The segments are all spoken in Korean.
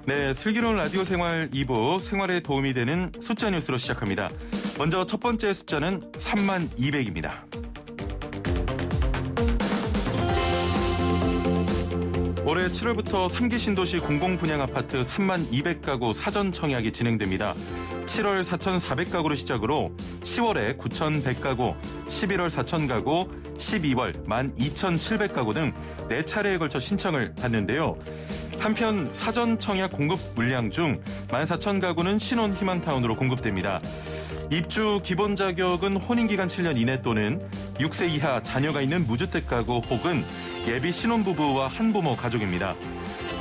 네, 슬기로운 라디오 생활 2부 생활에 도움이 되는 숫자 뉴스로 시작합니다. 먼저 첫 번째 숫자는 32,200입니다. 올해 7월부터 3기 신도시 공공분양아파트 32,200가구 사전 청약이 진행됩니다. 7월 4,400가구를 시작으로 10월에 9,100가구, 11월 4,000가구, 12월 12,700가구 등 4차례에 걸쳐 신청을 받는데요. 한편 사전 청약 공급 물량 중 14,000가구는 신혼 희망타운으로 공급됩니다. 입주 기본 자격은 혼인기간 7년 이내 또는 6세 이하 자녀가 있는 무주택 가구 혹은 예비 신혼부부와 한부모 가족입니다.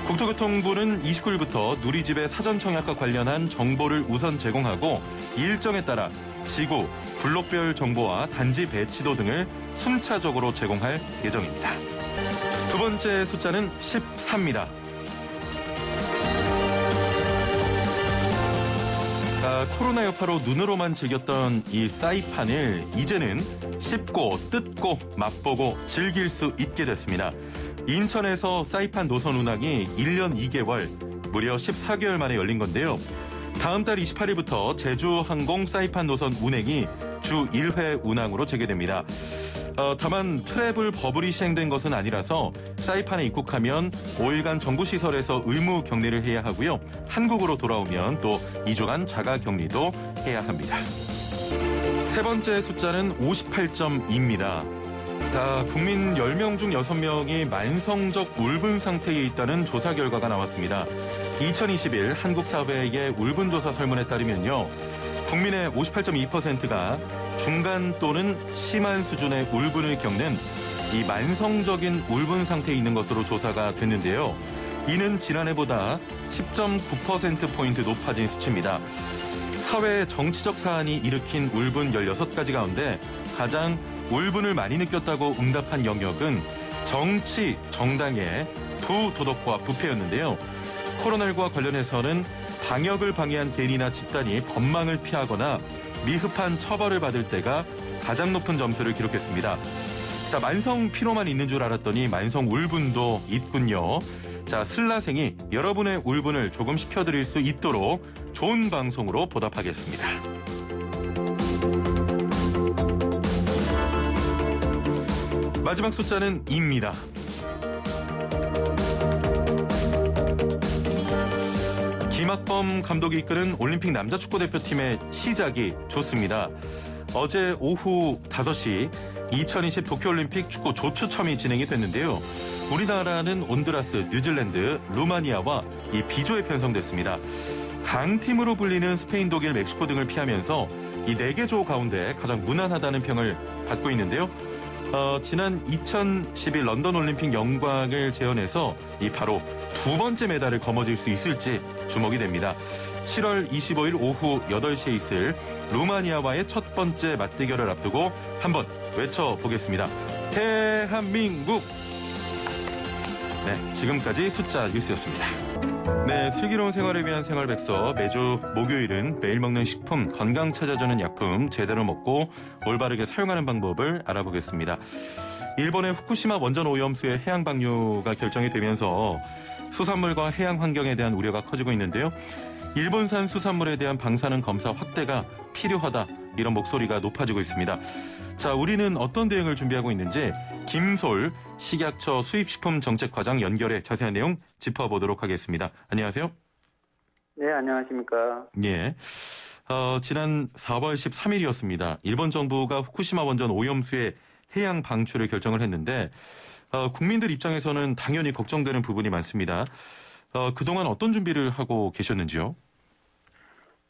국토교통부는 29일부터 누리집의 사전 청약과 관련한 정보를 우선 제공하고 일정에 따라 지구, 블록별 정보와 단지 배치도 등을 순차적으로 제공할 예정입니다. 두 번째 숫자는 14입니다. 코로나 여파로 눈으로만 즐겼던 이 사이판을 이제는 씹고 뜯고 맛보고 즐길 수 있게 됐습니다. 인천에서 사이판 노선 운항이 1년 2개월, 무려 14개월 만에 열린 건데요. 다음 달 28일부터 제주항공 사이판 노선 운행이 주 1회 운항으로 재개됩니다. 다만 트래블 버블이 시행된 것은 아니라서 사이판에 입국하면 5일간 정부시설에서 의무 격리를 해야 하고요. 한국으로 돌아오면 또 2주간 자가 격리도 해야 합니다. 세 번째 숫자는 58.2입니다. 국민 10명 중 6명이 만성적 울분 상태에 있다는 조사 결과가 나왔습니다. 2021 한국사회의 울분조사 설문에 따르면요. 국민의 58.2%가 중간 또는 심한 수준의 울분을 겪는 이 만성적인 울분 상태에 있는 것으로 조사가 됐는데요. 이는 지난해보다 10.9%포인트 높아진 수치입니다. 사회 정치적 사안이 일으킨 울분 16가지 가운데 가장 울분을 많이 느꼈다고 응답한 영역은 정치, 정당의 부도덕과 부패였는데요. 코로나19와 관련해서는 방역을 방해한 개인이나 집단이 법망을 피하거나 미흡한 처벌을 받을 때가 가장 높은 점수를 기록했습니다. 자, 만성 피로만 있는 줄 알았더니 만성 울분도 있군요. 자, 슬라생이 여러분의 울분을 조금 식혀드릴 수 있도록 좋은 방송으로 보답하겠습니다. 마지막 숫자는 2입니다. 김학범 감독이 이끄는 올림픽 남자축구대표팀의 시작이 좋습니다. 어제 오후 5시 2020 도쿄올림픽 축구 조추첨이 진행이 됐는데요. 우리나라는 온두라스, 뉴질랜드, 루마니아와 이 B조에 편성됐습니다. 강팀으로 불리는 스페인, 독일, 멕시코 등을 피하면서 이 4개 조 가운데 가장 무난하다는 평을 받고 있는데요. 지난 2011 런던 올림픽 영광을 재현해서 이 바로 두 번째 메달을 거머쥘 수 있을지 주목이 됩니다. 7월 25일 오후 8시에 있을 루마니아와의 첫 번째 맞대결을 앞두고 한번 외쳐보겠습니다. 대한민국! 네, 지금까지 숫자 뉴스였습니다. 네, 슬기로운 생활을 위한 생활백서 매주 목요일은 매일 먹는 식품, 건강 찾아주는 약품 제대로 먹고 올바르게 사용하는 방법을 알아보겠습니다. 일본의 후쿠시마 원전 오염수의 해양 방류가 결정이 되면서 수산물과 해양 환경에 대한 우려가 커지고 있는데요. 일본산 수산물에 대한 방사능 검사 확대가 필요하다, 이런 목소리가 높아지고 있습니다. 자, 우리는 어떤 대응을 준비하고 있는지 김솔 식약처 수입식품정책과장 연결해 자세한 내용 짚어보도록 하겠습니다. 안녕하세요. 네, 안녕하십니까. 예. 지난 4월 13일이었습니다. 일본 정부가 후쿠시마 원전 오염수의 해양 방출을 결정을 했는데 국민들 입장에서는 당연히 걱정되는 부분이 많습니다. 그동안 어떤 준비를 하고 계셨는지요?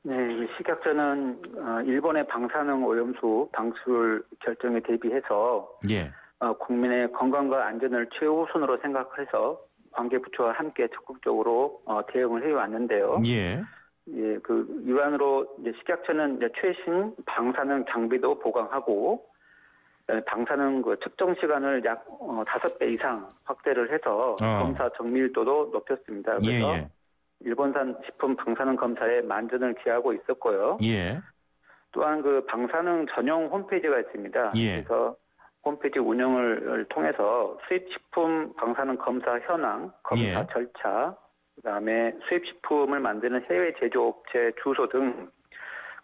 네, 식약처는 일본의 방사능 오염수 방출 결정에 대비해서 예. 국민의 건강과 안전을 최우선으로 생각해서 관계 부처와 함께 적극적으로 대응을 해왔는데요. 예. 예, 그 일환으로 이제 식약처는 이제 최신 방사능 장비도 보강하고 방사능 그 측정 시간을 약 5배 이상 확대를 해서 검사 정밀도도 높였습니다. 그래서 예. 일본산 식품 방사능 검사에 만전을 기하고 있었고요. 예. 또한 그 방사능 전용 홈페이지가 있습니다. 예. 그래서 홈페이지 운영을 통해서 수입식품 방사능 검사 현황, 검사 예. 절차, 그다음에 수입식품을 만드는 해외 제조업체 주소 등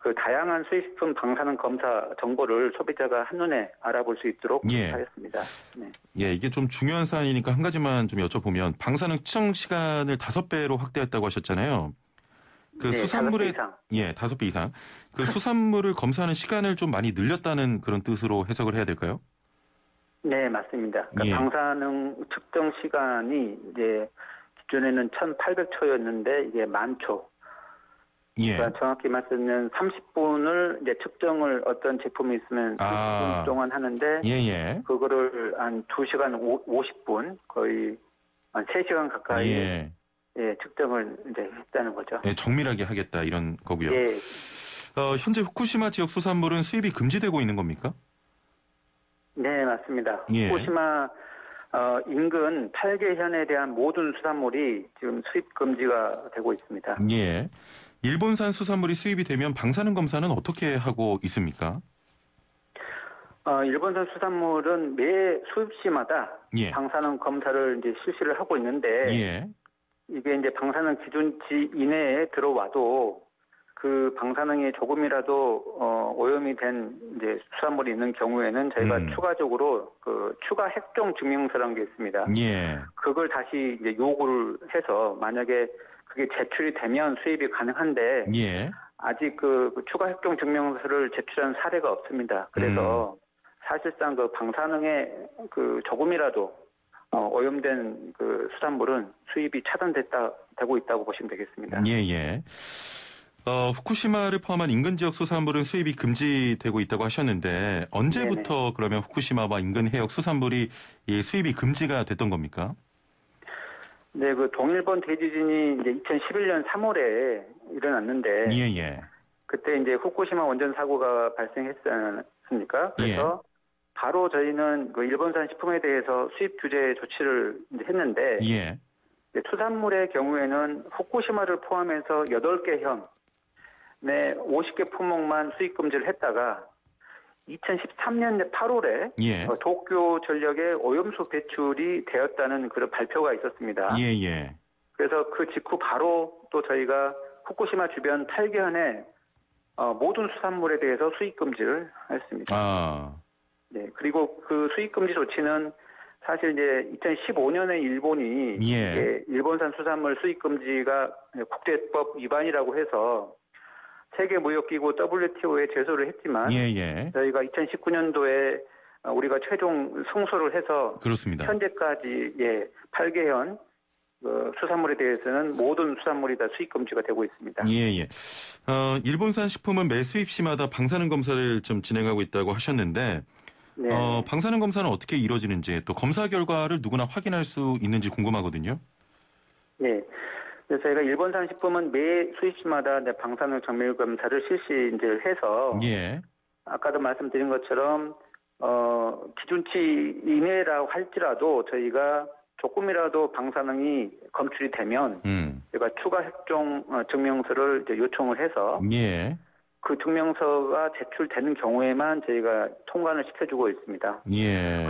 그 다양한 수입식품 방사능 검사 정보를 소비자가 한눈에 알아볼 수 있도록 하였습니다. 네. 예, 이게 좀 중요한 사안이니까 한 가지만 좀 여쭤보면 방사능 측정 시간을 5배로 확대했다고 하셨잖아요. 그 수산물의 5배 이상. 5배 이상. 그 수산물을 검사하는 시간을 좀 많이 늘렸다는 그런 뜻으로 해석을 해야 될까요? 네, 맞습니다. 그러니까 방사능 측정 시간이 이제 기존에는 1,800초였는데 이게 10,000초. 그러니까 정확히 말씀드리면 30분을 이제 측정을 어떤 제품이 있으면 30분 동안 하는데 그거를 한 2시간 50분 거의 한 3시간 가까이 측정을 이제 했다는 거죠. 네, 정밀하게 하겠다 이런 거고요. 현재 후쿠시마 지역 수산물은 수입이 금지되고 있는 겁니까? 네, 맞습니다. 후쿠시마 인근 8개현에 대한 모든 수산물이 지금 수입 금지가 되고 있습니다. 일본산 수산물이 수입이 되면 방사능 검사는 어떻게 하고 있습니까? 일본산 수산물은 매 수입시마다 방사능 검사를 이제 실시를 하고 있는데 이게 이제 방사능 기준치 이내에 들어와도 그 방사능이 조금이라도 오염이 된 이제 수산물이 있는 경우에는 저희가 추가적으로 그 추가 핵종 증명서라는 게 있습니다. 그걸 다시 이제 요구를 해서 만약에 그게 제출이 되면 수입이 가능한데 아직 그 추가 핵종 증명서를 제출한 사례가 없습니다. 그래서 사실상 그 방사능에 그 조금이라도 오염된 그 수산물은 수입이 차단되고 있다고 보시면 되겠습니다. 후쿠시마를 포함한 인근 지역 수산물은 수입이 금지되고 있다고 하셨는데 언제부터 그러면 후쿠시마와 인근 해역 수산물이 수입이 금지가 됐던 겁니까? 네, 그 동일본 대지진이 이제 2011년 3월에 일어났는데 그때 이제 후쿠시마 원전 사고가 발생했지 않습니까? 그래서 바로 저희는 그 일본산 식품에 대해서 수입 규제 조치를 이제 했는데 수산물의 경우에는 후쿠시마를 포함해서 8개 현 내 50개 품목만 수입 금지를 했다가 2013년 8월에 도쿄 전력의 오염수 배출이 되었다는 그런 발표가 있었습니다. 그래서 그 직후 바로 또 저희가 후쿠시마 주변 8개현의 모든 수산물에 대해서 수입 금지를 했습니다. 네, 그리고 그 수입 금지 조치는 사실 이제 2015년에 일본이 일본산 수산물 수입 금지가 국제법 위반이라고 해서 세계무역기구 WTO에 제소를 했지만 저희가 2019년도에 우리가 최종 승소를 해서 현재까지 8개현 수산물에 대해서는 모든 수산물이 다 수입 금지가 되고 있습니다. 일본산 식품은 매 수입시마다 방사능 검사를 좀 진행하고 있다고 하셨는데 방사능 검사는 어떻게 이루어지는지 또 검사 결과를 누구나 확인할 수 있는지 궁금하거든요. 그래서 저희가 일본산 식품은 매 수입시마다 방사능 정밀 검사를 실시 이제 해서 아까도 말씀드린 것처럼 기준치 이내라고 할지라도 저희가 조금이라도 방사능이 검출이 되면 저희가 추가 핵종 증명서를 이제 요청을 해서 그 증명서가 제출되는 경우에만 저희가 통관을 시켜주고 있습니다.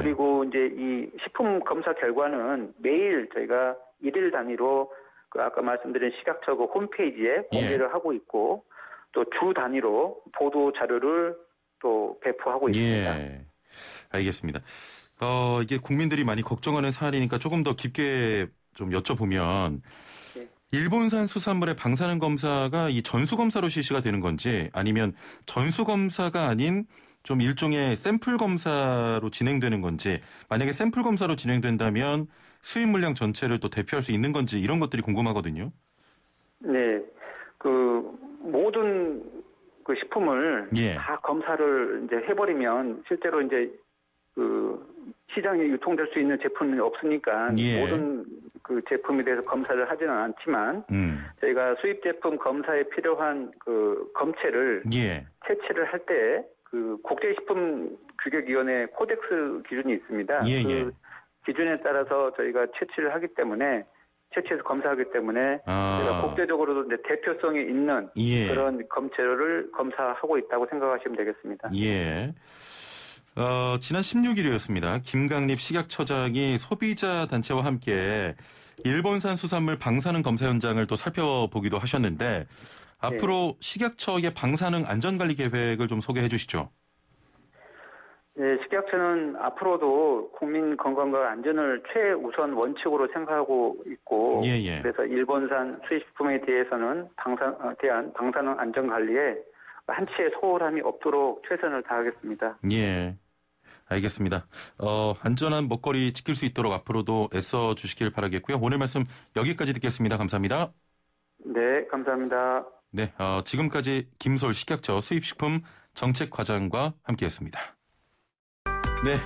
그리고 이제 이 식품 검사 결과는 매일 저희가 일일 단위로 그 아까 말씀드린 식약처 그 홈페이지에 공개를 하고 있고 또 주 단위로 보도 자료를 또 배포하고 있습니다. 알겠습니다. 이게 국민들이 많이 걱정하는 사안이니까 조금 더 깊게 좀 여쭤보면 일본산 수산물의 방사능 검사가 이 전수 검사로 실시가 되는 건지 아니면 전수 검사가 아닌 좀 일종의 샘플 검사로 진행되는 건지 만약에 샘플 검사로 진행된다면 수입 물량 전체를 또 대표할 수 있는 건지 이런 것들이 궁금하거든요. 네, 그 모든 그 식품을 다 검사를 이제 해버리면 실제로 이제 그 시장에 유통될 수 있는 제품이 없으니까 모든 그 제품에 대해서 검사를 하지는 않지만 저희가 수입 제품 검사에 필요한 그 검체를 채취를 할 때 그 국제식품규격위원회 코덱스 기준이 있습니다. 그 기준에 따라서 저희가 채취를 하기 때문에 채취해서 검사하기 때문에 저희가 국제적으로도 이제 대표성이 있는 그런 검체를 검사하고 있다고 생각하시면 되겠습니다. 지난 16일이었습니다. 김강립 식약처장이 소비자 단체와 함께 일본산 수산물 방사능 검사 현장을 또 살펴보기도 하셨는데 앞으로 식약처의 방사능 안전관리 계획을 좀 소개해 주시죠. 네, 식약처는 앞으로도 국민 건강과 안전을 최우선 원칙으로 생각하고 있고, 그래서 일본산 수입식품에 대해서는 방사능 안전관리에 한치의 소홀함이 없도록 최선을 다하겠습니다. 예, 알겠습니다. 안전한 먹거리 지킬 수 있도록 앞으로도 애써 주시길 바라겠고요. 오늘 말씀 여기까지 듣겠습니다. 감사합니다. 네, 감사합니다. 네, 지금까지 김솔 식약처 수입식품 정책과장과 함께했습니다. 네,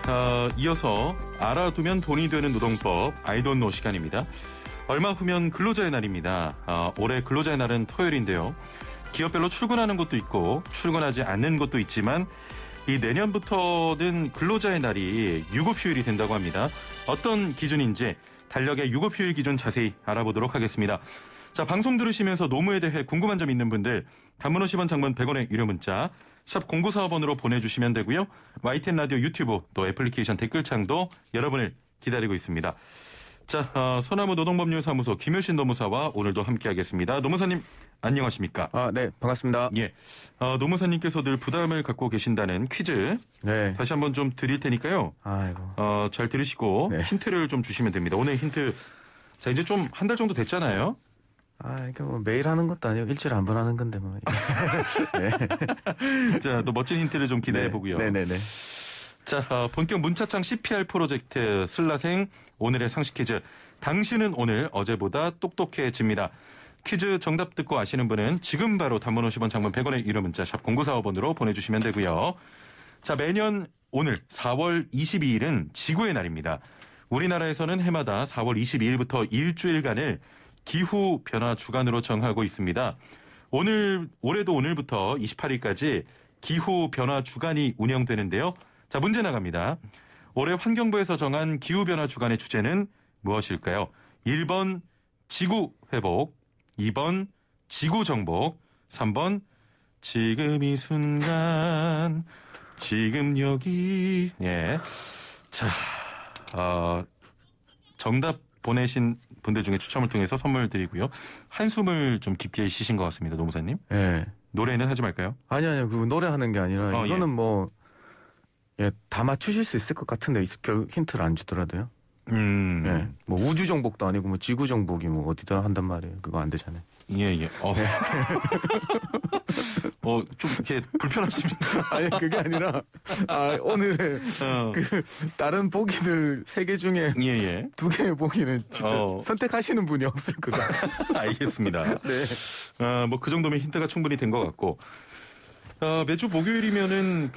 이어서 알아두면 돈이 되는 노동법 아이돈노 시간입니다. 얼마 후면 근로자의 날입니다. 올해 근로자의 날은 토요일인데요. 기업별로 출근하는 곳도 있고 출근하지 않는 곳도 있지만 이 내년부터는 근로자의 날이 유급휴일이 된다고 합니다. 어떤 기준인지 달력의 유급휴일 기준 자세히 알아보도록 하겠습니다. 자, 방송 들으시면서 노무에 대해 궁금한 점 있는 분들 단문 50원 장문 100원의 유료 문자 샵 0945번으로 보내주시면 되고요. YTN 라디오 유튜브 또 애플리케이션 댓글창도 여러분을 기다리고 있습니다. 자, 소나무 노동법률사무소 김효신 노무사와 오늘도 함께하겠습니다. 노무사님 안녕하십니까? 네, 반갑습니다. 예, 노무사님께서 늘 부담을 갖고 계신다는 퀴즈 다시 한번 좀 드릴 테니까요. 아이고. 잘 들으시고 힌트를 좀 주시면 됩니다. 오늘 힌트 자 이제 좀 한 달 정도 됐잖아요. 그러니까 뭐 매일 하는 것도 아니고 일주일에 한 번 하는 건데 뭐. 네. 자, 또 멋진 힌트를 좀 기대해 보고요. 네네네. 자, 본격 문차창 CPR 프로젝트 슬라생 오늘의 상식 퀴즈. 당신은 오늘 어제보다 똑똑해집니다. 퀴즈 정답 듣고 아시는 분은 지금 바로 단문 50원 장문 100원의 유료 문자 샵 0945번으로 보내주시면 되고요. 자, 매년 오늘 4월 22일은 지구의 날입니다. 우리나라에서는 해마다 4월 22일부터 일주일간을 기후변화 주간으로 정하고 있습니다. 올해도 오늘부터 28일까지 기후변화 주간이 운영되는데요. 자, 문제 나갑니다. 올해 환경부에서 정한 기후변화 주간의 주제는 무엇일까요? 1번 지구회복, 2번 지구정복, 3번 지금 이 순간, 지금 여기. 예. 자, 정답 보내신 분들 중에 추첨을 통해서 선물 드리고요. 한숨을 좀 깊게 쉬신 것 같습니다, 노무사님. 네. 노래는 하지 말까요? 아니요. 그 노래하는 게 아니라 이거는 뭐 다 맞추실 수 있을 것 같은데 별 힌트를 안 주더라도요. 뭐 우주 정복도 아니고 뭐 지구 정복이 뭐 어디다 한단 말이에요. 그거 안 되잖아요. 예. 좀 이렇게 불편하십니까? 아니 그게 아니라 오늘의 그 다른 보기들 3개 중에 2개의 보기는 진짜 선택하시는 분이 없을 것 같아요. 알겠습니다. 네. 뭐 그 정도면 힌트가 충분히 된 것 같고. 매주 목요일이면은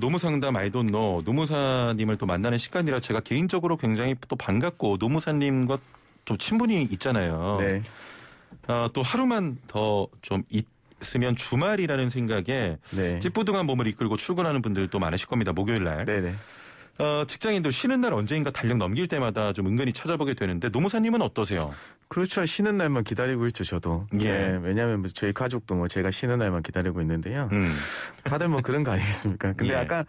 노무상담 아이돈노 노무사님을 또 만나는 시간이라 제가 개인적으로 굉장히 또 반갑고 노무사님과 좀 친분이 있잖아요. 네. 또 하루만 더 좀 있으면 주말이라는 생각에 찌뿌둥한 몸을 이끌고 출근하는 분들도 많으실 겁니다. 목요일 날. 네네. 직장인들 쉬는 날 언제인가 달력 넘길 때마다 좀 은근히 찾아보게 되는데 노무사님은 어떠세요? 그렇죠. 쉬는 날만 기다리고 있죠, 저도. 왜냐하면 저희 가족도 뭐 제가 쉬는 날만 기다리고 있는데요. 다들 뭐 그런 거 아니겠습니까? 근데 아까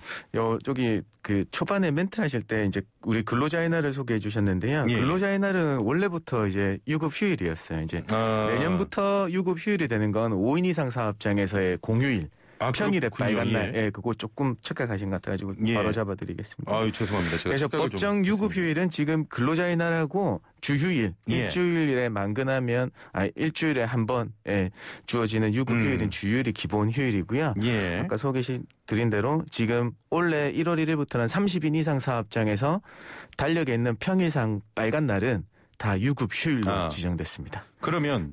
저기 그 초반에 멘트 하실 때 이제 우리 근로자의 날을 소개해 주셨는데요. 근로자의 날은 원래부터 이제 유급 휴일이었어요. 이제 내년부터 유급 휴일이 되는 건 5인 이상 사업장에서의 공휴일. 평일에 빨간 날, 그거 조금 착각하신 것 같아가지고 바로 잡아드리겠습니다. 죄송합니다. 제가 그래서 법정 유급휴일은 지금 근로자의 날하고 주휴일, 일주일에 만근하면 일주일에 한 번 주어지는 유급휴일인 주휴일이 기본 휴일이고요. 아까 소개드린 대로 지금 올해 1월 1일부터는 30인 이상 사업장에서 달력에 있는 평일상 빨간 날은 다 유급휴일로 지정됐습니다. 그러면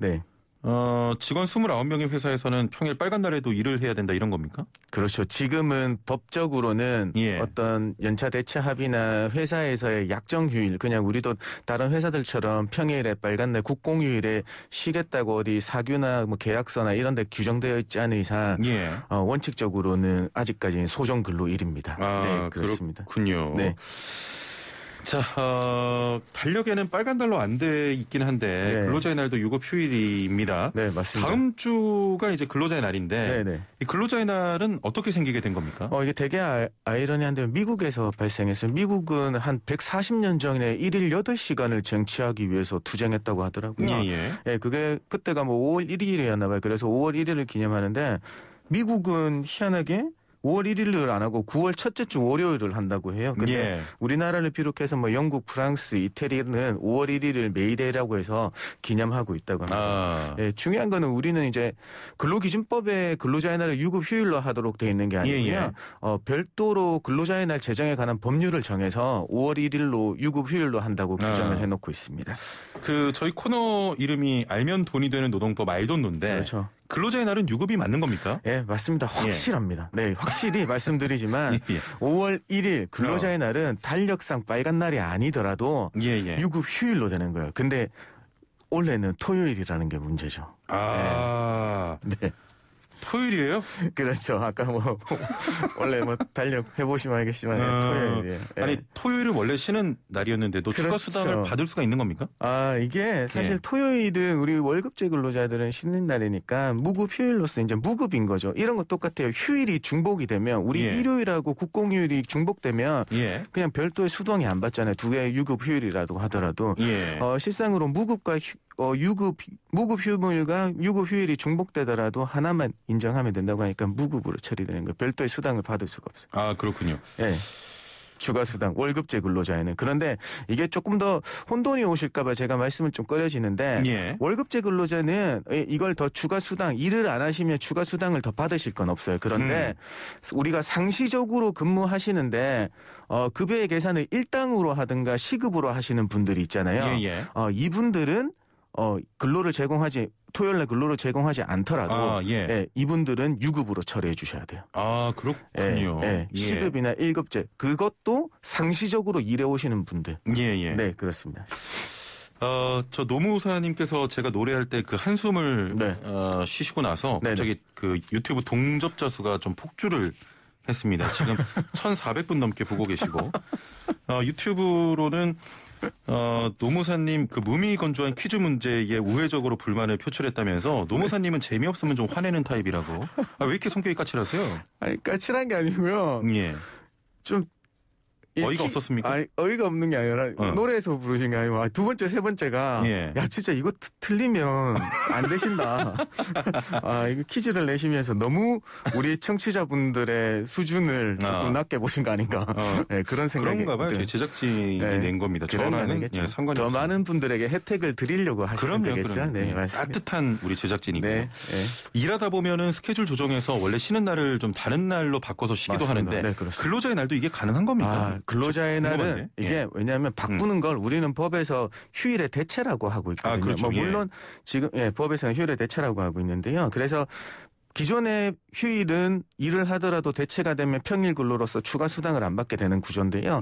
직원 29명의 회사에서는 평일 빨간 날에도 일을 해야 된다 이런 겁니까? 그렇죠. 지금은 법적으로는 어떤 연차 대차 합의나 회사에서의 약정 휴일, 그냥 우리도 다른 회사들처럼 평일에 빨간 날 국공휴일에 쉬겠다고 어디 사규나 뭐 계약서나 이런 데 규정되어 있지 않은 이상 원칙적으로는 아직까지는 소정 근로일입니다. 네, 그렇습니다. 그렇군요. 네. 자, 달력에는 빨간 달로 안 돼 있긴 한데 네. 근로자의 날도 유급 휴일입니다. 네, 맞습니다. 다음 주가 이제 근로자의 날인데 네네. 이 근로자의 날은 어떻게 생기게 된 겁니까? 이게 되게 아이러니한데 미국에서 발생했어요. 미국은 한 140년 전에 1일 8시간을 쟁취하기 위해서 투쟁했다고 하더라고요. 예. 예, 그게 그때가 뭐 5월 1일이었나 봐요. 그래서 5월 1일을 기념하는데 미국은 희한하게 5월 1일을 안 하고 9월 첫째 주 월요일을 한다고 해요. 근데 예. 우리나라를 비롯해서 뭐 영국, 프랑스, 이태리는 5월 1일을 메이데이라고 해서 기념하고 있다고 합니다. 예, 중요한 거는 우리는 이제 근로기준법에 근로자의 날을 유급 휴일로 하도록 돼 있는 게 아니고요. 별도로 근로자의 날 제정에 관한 법률을 정해서 5월 1일로 유급 휴일로 한다고 규정을 해놓고 있습니다. 저희 코너 이름이 알면 돈이 되는 노동법 알돈노인데 그렇죠. 근로자의 날은 유급이 맞는 겁니까? 예, 맞습니다. 확실합니다. 네, 확실히 말씀드리지만 5월 1일 근로자의 날은 달력상 빨간 날이 아니더라도 유급 휴일로 되는 거예요. 근데 원래는 토요일이라는 게 문제죠. 네. 토요일이에요? 그렇죠. 아까 뭐 원래 뭐 달력 해보시면 알겠지만 토요일이에요. 아니 토요일은 원래 쉬는 날이었는데도 추가 수당을 받을 수가 있는 겁니까? 이게 사실 토요일은 우리 월급제 근로자들은 쉬는 날이니까 무급 휴일로서 이제 무급인 거죠. 이런 거 똑같아요. 휴일이 중복이 되면 우리 일요일하고 국공휴일이 중복되면 그냥 별도의 수당이 안 받잖아요. 두 개의 유급 휴일이라도 하더라도 실상으로 무급과 무급 휴무일과 유급 휴일이 중복되더라도 하나만 인정하면 된다고 하니까 무급으로 처리되는 거예요. 별도의 수당을 받을 수가 없어요. 아, 그렇군요. 네. 추가 수당, 월급제 근로자에는. 그런데 이게 조금 더 혼돈이 오실까 봐 제가 말씀을 좀 꺼려지는데 월급제 근로자는 이걸 더 추가 수당, 일을 안 하시면 추가 수당을 더 받으실 건 없어요. 그런데 우리가 상시적으로 근무하시는데 급여의 계산을 일당으로 하든가 시급으로 하시는 분들이 있잖아요. 이분들은 근로를 제공하지 토요일날 근로를 제공하지 않더라도 이분들은 유급으로 처리해 주셔야 돼요. 아, 그렇군요. 시급이나 1급제 그것도 상시적으로 일해 오시는 분들. 네, 그렇습니다. 저 노무사님께서 제가 노래할 때 그 한숨을 쉬시고 나서 갑자기 그 유튜브 동접자 수가 좀 폭주를 했습니다. 지금 1,400분 넘게 보고 계시고 유튜브로는 노무사님 그 무미건조한 퀴즈 문제에 우회적으로 불만을 표출했다면서 노무사님은 재미없으면 좀 화내는 타입이라고. 왜 이렇게 성격이 까칠하세요? 아니 까칠한 게 아니고요. 좀 어이가 없었습니까? 어이가 없는 게 아니라 노래에서 부르신 게 아니고 두 번째, 세 번째가 야 진짜 이거 틀리면 안 되신다. 이거 퀴즈를 내시면서 너무 우리 청취자분들의 수준을 조금 낮게 보신 거 아닌가. 그런 생각이. 그런가 봐요. 제 제작진이 낸 겁니다. 저랑은 상관이 더 없습니다. 많은 분들에게 혜택을 드리려고 하시는 거겠죠. 네, 맞습니다. 따뜻한 우리 제작진이고요. 일하다 보면은 스케줄 조정해서 원래 쉬는 날을 좀 다른 날로 바꿔서 쉬기도 맞습니다. 하는데 근로자의 날도 이게 가능한 겁니까? 근로자의 날은 이게 왜냐하면 바꾸는 걸 우리는 법에서 휴일의 대체라고 하고 있거든요. 그렇죠. 물론 지금 법에서는 휴일의 대체라고 하고 있는데요. 그래서 기존의 휴일은 일을 하더라도 대체가 되면 평일 근로로서 추가 수당을 안 받게 되는 구조인데요.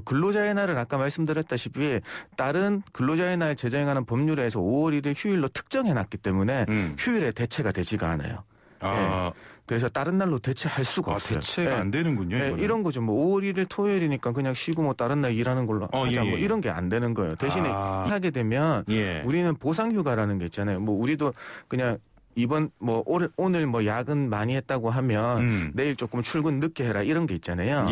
근로자의 날은 아까 말씀드렸다시피 다른 근로자의 날 제정하는 법률에서 5월 1일 휴일로 특정해놨기 때문에 휴일의 대체가 되지가 않아요. 그래서 다른 날로 대체할 수가 없어요. 대체가 안 되는군요. 이런 거죠. 뭐 5월 1일 토요일이니까 그냥 쉬고 뭐 다른 날 일하는 걸로 하자. 뭐 이런 게 안 되는 거예요. 대신에 하게 되면 우리는 보상휴가라는 게 있잖아요. 뭐 우리도 그냥 이번 뭐 오늘 뭐 야근 많이 했다고 하면 내일 조금 출근 늦게 해라 이런 게 있잖아요.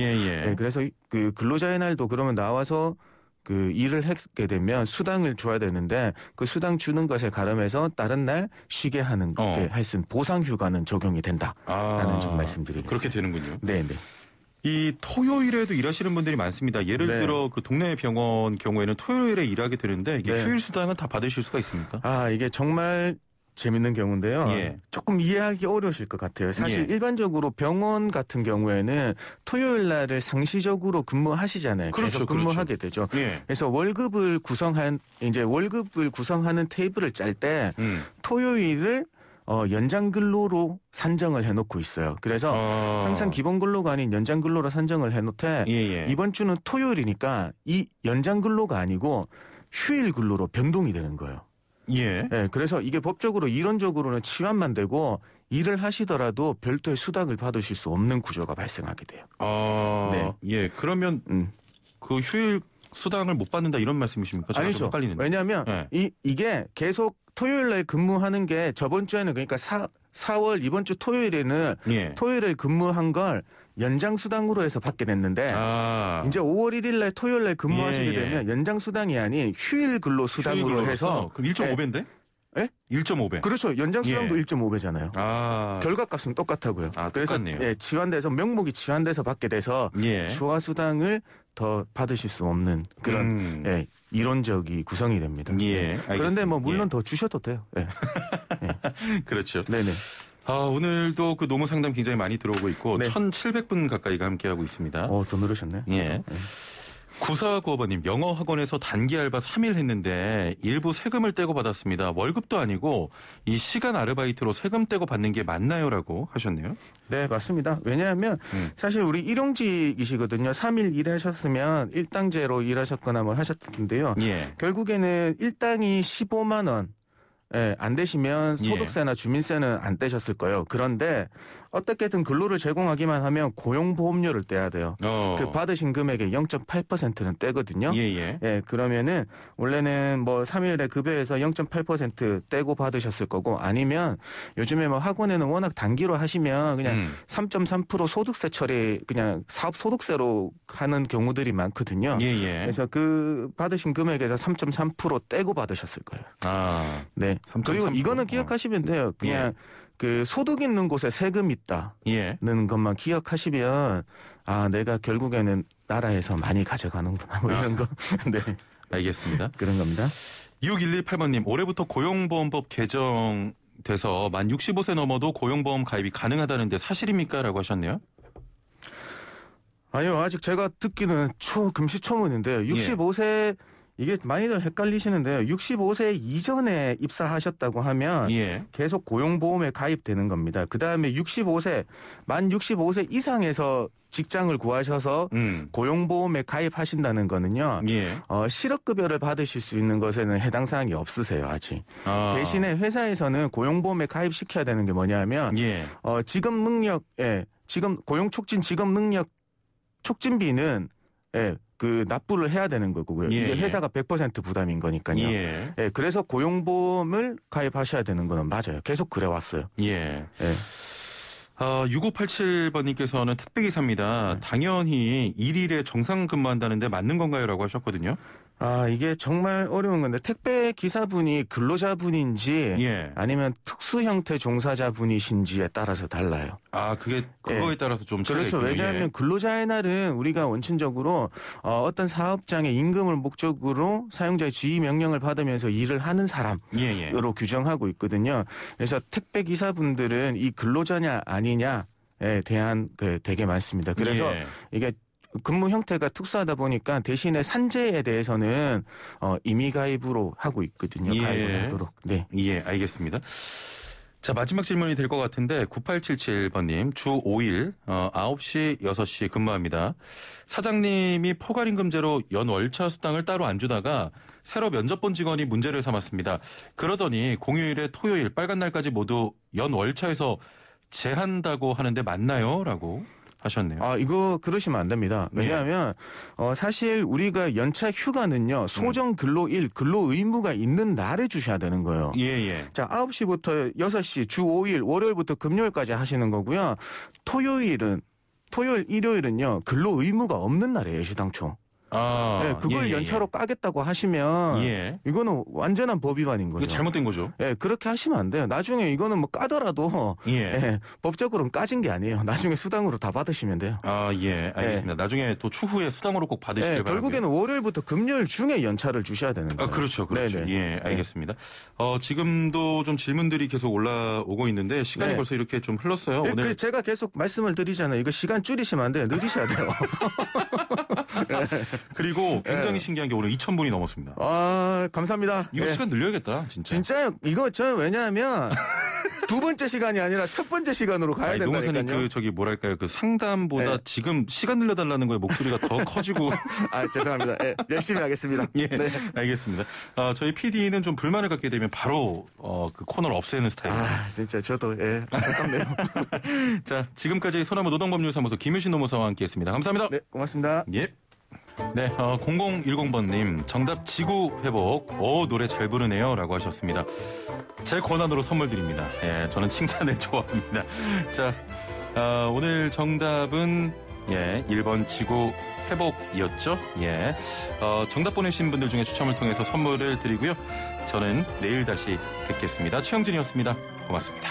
그래서 그 근로자의 날도 그러면 나와서 그 일을 하게 되면 수당을 줘야 되는데 그 수당 주는 것에 가름해서 다른 날 쉬게 하는 게 할수 보상휴가는 적용이 된다라는 점 말씀드리겠습니다. 그렇게 되는군요. 네. 이 토요일에도 일하시는 분들이 많습니다. 예를 들어 그 동네 병원 경우에는 토요일에 일하게 되는데 이게 휴일 수당은 다 받으실 수가 있습니까? 이게 정말 재밌는 경우인데요. 조금 이해하기 어려우실 것 같아요. 사실 일반적으로 병원 같은 경우에는 토요일 날을 상시적으로 근무하시잖아요. 계속 근무하게 되죠. 그래서 월급을 구성하는 테이블을 짤 때 토요일을 연장 근로로 산정을 해놓고 있어요. 그래서 항상 기본 근로가 아닌 연장 근로로 산정을 해놓되 이번 주는 토요일이니까 이 연장 근로가 아니고 휴일 근로로 변동이 되는 거예요. 그래서 이게 법적으로 이론적으로는 치환만 되고 일을 하시더라도 별도의 수당을 받으실 수 없는 구조가 발생하게 돼요. 그러면 그 휴일 수당을 못 받는다 이런 말씀이십니까? 아니죠. 헷갈리는데. 왜냐하면 이게 계속 토요일 날 근무하는 게 저번 주에는 그러니까 4월 이번 주 토요일에는 토요일에 근무한 걸 연장 수당으로 해서 받게 됐는데 이제 5월 1일 날 토요일 날 근무하시게 되면 연장 수당이 아닌 휴일 근로 수당으로 해서 그럼 1.5배인데? 예? 1.5배. 그렇죠. 연장 수당도 1.5배잖아요. 결과값은 똑같아요. 그래서 똑같네요. 지환돼서 명목이 지환돼서 받게 돼서 추가 수당을 더 받으실 수 없는 그런 이론적이 구성이 됩니다. 그런데 뭐 물론 더 주셔도 돼요. 그렇죠. 네네. 오늘도 그 노무 상담 굉장히 많이 들어오고 있고 1,700분 가까이가 함께하고 있습니다. 더 늘으셨네. 예. 9495번님 영어 학원에서 단기 알바 3일 했는데 일부 세금을 떼고 받았습니다. 월급도 아니고 이 시간 아르바이트로 세금 떼고 받는 게 맞나요?라고 하셨네요. 네, 맞습니다. 왜냐하면 사실 우리 일용직이시거든요. 3일 일하셨으면 일당제로 일하셨거나 뭐 하셨는데요. 결국에는 일당이 15만 원. 안 되시면 소득세나 주민세는 안 떼셨을 거예요. 그런데 어떻게든 근로를 제공하기만 하면 고용보험료를 떼야 돼요. 그 받으신 금액의 0.8%는 떼거든요. 그러면은 원래는 뭐 3일에 급여에서 0.8% 떼고 받으셨을 거고 아니면 요즘에 뭐 학원에는 워낙 단기로 하시면 그냥 3.3% 소득세 처리 그냥 사업 소득세로 하는 경우들이 많거든요. 그래서 그 받으신 금액에서 3.3% 떼고 받으셨을 거예요. 네. 3.3%. 그리고 이거는 기억하시면 돼요. 그냥 그 소득 있는 곳에 세금 있다는 것만 기억하시면 내가 결국에는 나라에서 많이 가져가는구나 뭐 이런 거. 네. 알겠습니다. 그런 겁니다. 6118번님 올해부터 고용보험법 개정돼서 만 65세 넘어도 고용보험 가입이 가능하다는데 사실입니까? 라고 하셨네요. 아니요. 아직 제가 듣기는 금시초문인데요. 65세 이게 많이들 헷갈리시는데요. 65세 이전에 입사하셨다고 하면 계속 고용보험에 가입되는 겁니다. 그다음에 만 65세 이상에서 직장을 구하셔서 고용보험에 가입하신다는 거는요. 실업급여를 받으실 수 있는 것에는 해당 사항이 없으세요. 아직. 대신에 회사에서는 고용보험에 가입시켜야 되는 게 뭐냐면 지급 고용촉진 지급 능력 촉진비는 그 납부를 해야 되는 거고요. 이게 회사가 100% 부담인 거니까요. 그래서 고용보험을 가입하셔야 되는 거는 맞아요. 계속 그래 왔어요. 6587번님께서는 택배기사입니다. 당연히 일일에 정상 근무한다는데 맞는 건가요? 라고 하셨거든요. 이게 정말 어려운 건데 택배 기사분이 근로자분인지 아니면 특수 형태 종사자분이신지에 따라서 달라요. 그거에 따라서 좀 차이가 그렇죠. 있군요. 왜냐하면 근로자의 날은 우리가 원칙적으로 어떤 사업장의 임금을 목적으로 사용자의 지휘 명령을 받으면서 일을 하는 사람으로 규정하고 있거든요. 그래서 택배 기사분들은 이 근로자냐 아니냐에 대한 되게 많습니다. 그래서 이게 근무 형태가 특수하다 보니까 대신에 산재에 대해서는 임의 가입으로 하고 있거든요. 가입을 하도록. 네. 알겠습니다. 자, 마지막 질문이 될 것 같은데 9877번님 주 5일 9시 6시 근무합니다. 사장님이 포괄임금제로 연월차 수당을 따로 안 주다가 새로 면접 본 직원이 문제를 삼았습니다. 그러더니 공휴일에 토요일 빨간 날까지 모두 연월차에서 제한다고 하는데 맞나요? 라고 하셨네요. 이거 그러시면 안 됩니다. 왜냐하면 사실 우리가 연차 휴가는요. 소정 근로일, 근로 의무가 있는 날에 주셔야 되는 거예요. 자, 9시부터 6시 주 5일, 월요일부터 금요일까지 하시는 거고요. 토요일, 일요일은요. 근로 의무가 없는 날이에요, 시당초. 그걸 연차로 까겠다고 하시면 이거는 완전한 법 위반인 거죠. 이거 잘못된 거죠. 그렇게 하시면 안 돼요. 나중에 이거는 뭐 까더라도 법적으로는 까진 게 아니에요. 나중에 수당으로 다 받으시면 돼요. 알겠습니다. 나중에 또 추후에 수당으로 꼭 받으시길 바랍니다. 결국에는 월요일부터 금요일 중에 연차를 주셔야 되는 거예요. 그렇죠. 알겠습니다. 지금도 좀 질문들이 계속 올라오고 있는데 시간이 벌써 이렇게 좀 흘렀어요. 오늘 제가 계속 말씀을 드리잖아요. 이거 시간 줄이시면 안 돼요. 늦으셔야 돼요. 그리고 굉장히 신기한 게 오늘 2,000분이 넘었습니다. 감사합니다. 이거 시간 늘려야겠다, 진짜. 진짜요? 이거 저는 왜냐하면 두 번째 시간이 아니라 첫 번째 시간으로 가야 된다니까요. 노무사님 그 상담보다 지금 시간 늘려달라는 거에 목소리가 더 커지고. 죄송합니다. 열심히 하겠습니다. 알겠습니다. 저희 PD는 좀 불만을 갖게 되면 바로 그 코너를 없애는 스타일입니다. 진짜 저도 안타깝네요. 자, 지금까지 소나무 노동법률사무소 김유신 노무사와 함께했습니다. 감사합니다. 네, 고맙습니다. 예. 네, 0010번님 정답 지구 회복. 노래 잘 부르네요 라고 하셨습니다. 제 권한으로 선물 드립니다. 예, 저는 칭찬을 좋아합니다. 자, 오늘 정답은 1번 지구 회복이었죠. 예, 정답 보내신 분들 중에 추첨을 통해서 선물을 드리고요. 저는 내일 다시 뵙겠습니다. 최영진이었습니다. 고맙습니다.